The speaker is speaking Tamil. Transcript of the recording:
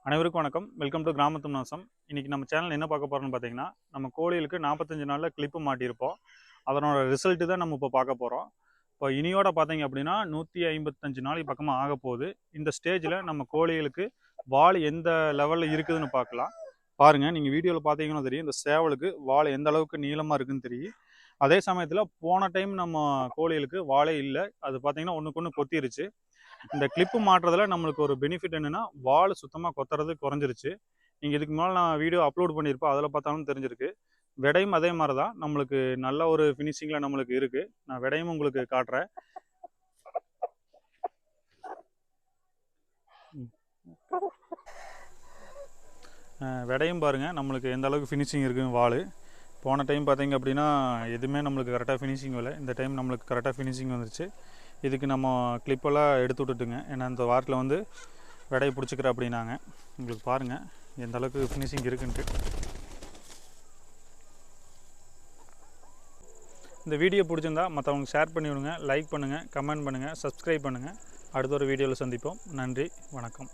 அனைவருக்கும் வணக்கம். வெல்கம் டு கிராமத்து நாசம். இன்றைக்கி நம்ம சேனல் என்ன பார்க்க போகிறோம்னு பார்த்தீங்கன்னா, நம்ம கோழிகளுக்கு 45 நாளில் கிளிப்பு மாட்டியிருப்போம். அதனோட ரிசல்ட்டு தான் நம்ம இப்போ பார்க்க போகிறோம். இப்போ இனியோட பார்த்தீங்க அப்படின்னா 155 நாளைக்கு பக்கமாக ஆக போகுது. இந்த ஸ்டேஜில் நம்ம கோழிகளுக்கு வால் எந்த லெவலில் இருக்குதுன்னு பார்க்கலாம். பாருங்கள், நீங்கள் வீடியோவில் பார்த்தீங்கன்னா தெரியும், இந்த சேவலுக்கு வால் எந்த அளவுக்கு நீளமாக இருக்குதுன்னு தெரியும். அதே சமயத்தில் போன டைம் நம்ம கோழிகளுக்கு வாலே இல்லை. அது பார்த்தீங்கன்னா ஒன்றுக்கு ஒன்று கொத்திருச்சு. இந்த கிளிப்பு மாட்டுறதுல நம்மளுக்கு ஒரு பெனிஃபிட் என்னென்னா, வால் சுத்தமாக கொத்துறது குறைஞ்சிருச்சு. நீங்கள் இதுக்கு முன்னால் நான் வீடியோ அப்லோட் பண்ணியிருப்போம், அதில் பார்த்தாலும் தெரிஞ்சிருக்கு. விடையும் அதே மாதிரி தான் நம்மளுக்கு நல்ல ஒரு ஃபினிஷிங்கில் நம்மளுக்கு இருக்குது. நான் விடையும் உங்களுக்கு காட்டுறேன். விடையும் பாருங்கள் நம்மளுக்கு எந்த அளவுக்கு ஃபினிஷிங் இருக்குன்னு வால். போன டைம் பார்த்தீங்க அப்படின்னா எதுவுமே நம்மளுக்கு கரெக்டாக ஃபினிஷிங் இல்லை. இந்த டைம் நம்மளுக்கு கரெக்டாக ஃபினிஷிங் வந்துருச்சு. இதுக்கு நம்ம கிளிப்பெல்லாம் எடுத்து விட்டுட்டுங்க. ஏன்னா இந்த வாரத்தில் வந்து விடையை பிடிச்சிக்கிற அப்படின்னாங்க. உங்களுக்கு பாருங்கள் எந்த அளவுக்கு ஃபினிஷிங் இருக்குன்ட்டு. இந்த வீடியோ பிடிச்சிருந்தா மற்றவங்களுக்கு ஷேர் பண்ணி விடுங்க, லைக் பண்ணுங்கள், கமெண்ட் பண்ணுங்கள், சப்ஸ்கிரைப் பண்ணுங்கள். அடுத்த ஒரு வீடியோவில் சந்திப்போம். நன்றி, வணக்கம்.